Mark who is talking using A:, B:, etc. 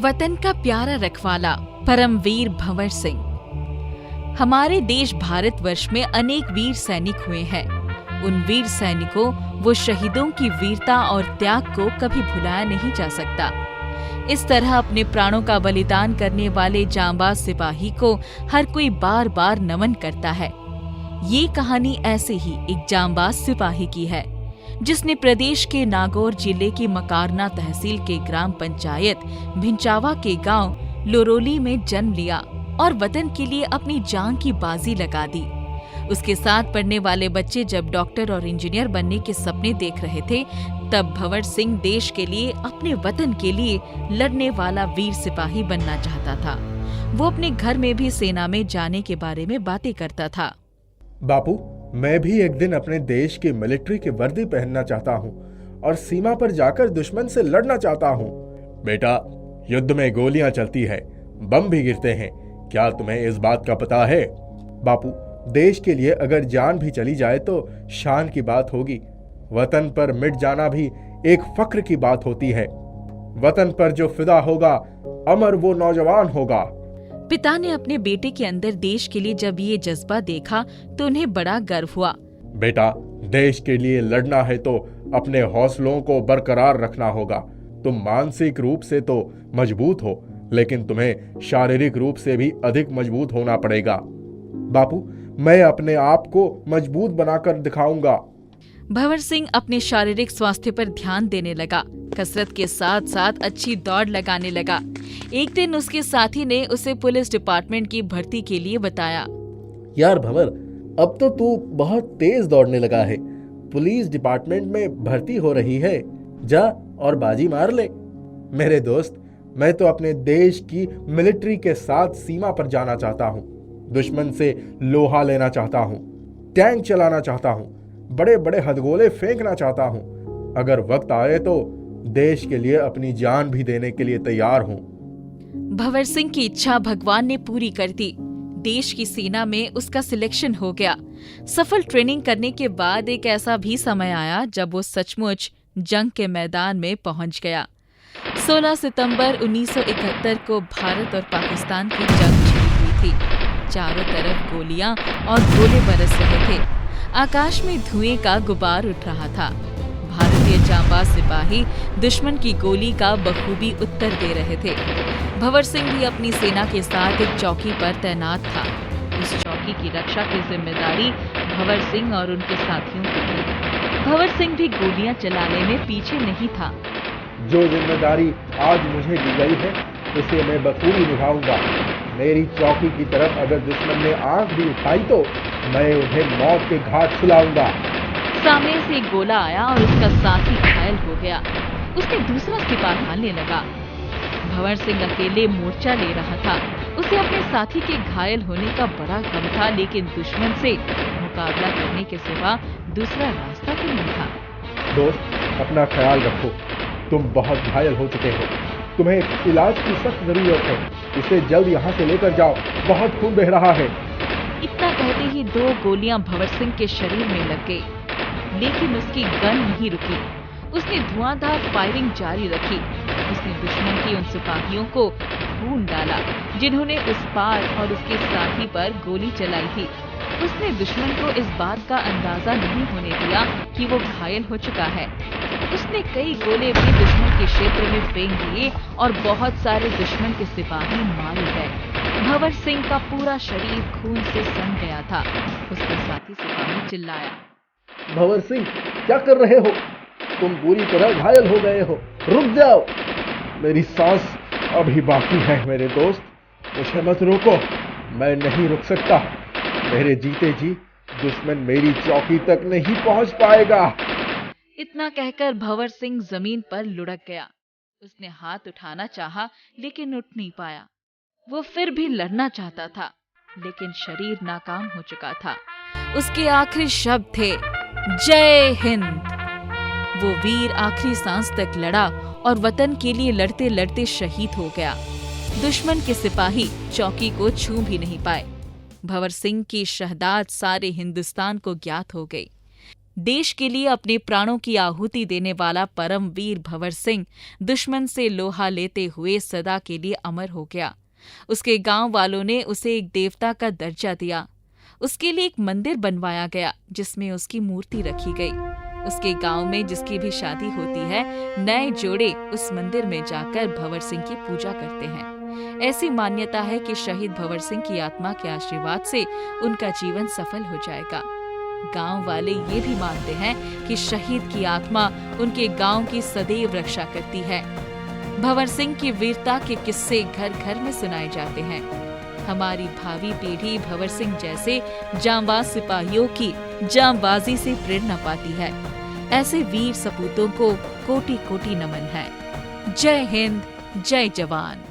A: वतन का प्यारा रखवाला परमवीर भंवर सिंह। हमारे देश भारतवर्ष में अनेक वीर सैनिक हुए हैं। उन वीर सैनिकों व शहीदों की वीरता और त्याग को कभी भुलाया नहीं जा सकता। इस तरह अपने प्राणों का बलिदान करने वाले जांबाज सिपाही को हर कोई बार बार नमन करता है। ये कहानी ऐसे ही एक जांबाज सिपाही की है, जिसने प्रदेश के नागौर जिले की मकारना तहसील के ग्राम पंचायत भिंचावा के गांव लोरोली में जन्म लिया और वतन के लिए अपनी जान की बाजी लगा दी। उसके साथ पढ़ने वाले बच्चे जब डॉक्टर और इंजीनियर बनने के सपने देख रहे थे, तब भंवर सिंह देश के लिए, अपने वतन के लिए लड़ने वाला वीर सिपाही बनना चाहता था। वो अपने घर में भी सेना में जाने के बारे में बातें करता था।
B: बापू, मैं भी एक दिन अपने देश की मिलिट्री की वर्दी पहनना चाहता हूँ और सीमा पर जाकर दुश्मन से लड़ना चाहता हूँ। बेटा, युद्ध में गोलियां चलती है, बम भी गिरते हैं, क्या तुम्हें इस बात का पता है? बापू, देश के लिए अगर जान भी चली जाए तो शान की बात होगी। वतन पर मिट जाना भी एक फक्र की बात होती है। वतन पर जो फिदा होगा, अमर वो नौजवान होगा।
A: पिता ने अपने बेटे के अंदर देश के लिए जब ये जज्बा देखा तो उन्हें बड़ा गर्व हुआ।
B: बेटा, देश के लिए लड़ना है तो अपने हौसलों को बरकरार रखना होगा। तुम मानसिक रूप से तो मजबूत हो, लेकिन तुम्हें शारीरिक रूप से भी अधिक मजबूत होना पड़ेगा। बापू, मैं अपने आप को मजबूत बनाकर दिखाऊंगा।
A: भंवर सिंह अपने शारीरिक स्वास्थ्य पर ध्यान देने लगा। कसरत के साथ साथ अच्छी दौड़ लगाने लगा। एक दिन उसके साथी ने उसे पुलिस डिपार्टमेंट की भर्ती के लिए बताया।
B: यार भंवर, अब तो तू बहुत तेज दौड़ने लगा है। पुलिस डिपार्टमेंट में भर्ती हो रही है, जा और बाजी मार ले। मेरे दोस्त, मैं तो अपने देश की मिलिट्री के साथ सीमा पर जाना चाहता हूँ। दुश्मन से लोहा लेना चाहता हूँ, टैंक चलाना चाहता हूँ, बड़े बड़े हथगोले फेंकना चाहता हूँ। अगर वक्त आए तो देश के लिए अपनी जान भी देने के लिए तैयार हूँ।
A: भंवर सिंह की इच्छा भगवान ने पूरी कर दी। देश की सेना में उसका सिलेक्शन हो गया। सफल ट्रेनिंग करने के बाद एक ऐसा भी समय आया जब वो सचमुच जंग के मैदान में पहुंच गया। 16 सितंबर 1971 को भारत और पाकिस्तान की जंग छिड़ी हुई थी। चारों तरफ गोलियां और गोले बरस रहे थे। आकाश में धुएं का गुबार उठ रहा था। भारतीय जांबाज सिपाही दुश्मन की गोली का बखूबी उत्तर दे रहे थे। भंवर सिंह भी अपनी सेना के साथ एक चौकी पर तैनात था। उस चौकी की रक्षा की जिम्मेदारी भंवर सिंह और उनके साथियों की थी। भंवर सिंह भी गोलियां चलाने में पीछे नहीं था।
B: जो जिम्मेदारी आज मुझे दी गई है, उसे मैं बखूबी निभाऊंगा। मेरी चौकी की तरफ अगर दुश्मन ने आंख भी उठाई तो मैं उन्हें मौत के घाट खिलाऊंगा।
A: सामने से एक गोला आया और उसका साथी घायल हो गया। उसने दूसरा सिपा ढालने लगा। भंवर सिंह अकेले मोर्चा ले रहा था। उसे अपने साथी के घायल होने का बड़ा गम था, लेकिन दुश्मन से मुकाबला करने के सिवा दूसरा रास्ता तो नहीं था।
B: दोस्त, अपना ख्याल रखो। तुम बहुत घायल हो चुके हो। तुम्हें इलाज की सख्त जरूरत है। इसे जल्द यहाँ से लेकर जाओ, बहुत खून बह रहा है।
A: इतना कहते ही 2 गोलियां भंवर सिंह के शरीर में लग गई, लेकिन उसकी गन नहीं रुकी। उसने धुआंधार फायरिंग जारी रखी। उसने दुश्मन की उन सिपाहियों को खून डाला जिन्होंने उस पार और उसके साथी पर गोली चलाई थी। उसने दुश्मन को इस बात का अंदाजा नहीं होने दिया कि वो घायल हो चुका है। उसने कई गोले भी दुश्मन के क्षेत्र में फेंक दिए और बहुत सारे दुश्मन के सिपाही मारे गए। भंवर सिंह का पूरा शरीर खून से सन गया था। उसके साथी सिपाही चिल्लाया,
B: भंवर सिंह, क्या कर रहे हो? तुम बुरी तरह घायल हो गए हो, रुक जाओ। मेरी सांस अभी बाकी है मेरे दोस्त, मुझे मत रोको। मैं नहीं रुक सकता। मेरे जीते जी दुश्मन मेरी चौकी तक नहीं पहुंच पाएगा।
A: इतना कहकर भंवर सिंह जमीन पर लुढ़क गया। उसने हाथ उठाना चाहा, लेकिन उठ नहीं पाया। वो फिर भी लड़ना चाहता था, लेकिन शरीर नाकाम हो चुका था। उसके आखिरी शब्द थे, जय हिंद। वो वीर आखिरी सांस तक लड़ा और वतन के लिए लड़ते लड़ते शहीद हो गया। दुश्मन के सिपाही चौकी को छू भी नहीं पाए। भंवर सिंह की शहादत सारे हिंदुस्तान को ज्ञात हो गई। देश के लिए अपने प्राणों की आहुति देने वाला परमवीर भंवर सिंह दुश्मन से लोहा लेते हुए सदा के लिए अमर हो गया। उसके गांव वालों ने उसे एक देवता का दर्जा दिया। उसके लिए एक मंदिर बनवाया गया जिसमें उसकी मूर्ति रखी गई। उसके गांव में जिसकी भी शादी होती है, नए जोड़े उस मंदिर में जाकर भंवर सिंह की पूजा करते हैं। ऐसी मान्यता है कि शहीद भंवर सिंह की आत्मा के आशीर्वाद से उनका जीवन सफल हो जाएगा। गांव वाले ये भी मानते हैं कि शहीद की आत्मा उनके गांव की सदैव रक्षा करती है। भंवर सिंह की वीरता के किस्से घर घर में सुनाए जाते हैं। हमारी भावी पीढ़ी भंवर सिंह जैसे जांबाज सिपाहियों की जांबाजी से प्रेरणा पाती है। ऐसे वीर सपूतों को कोटि कोटि नमन है। जय हिंद, जय जवान।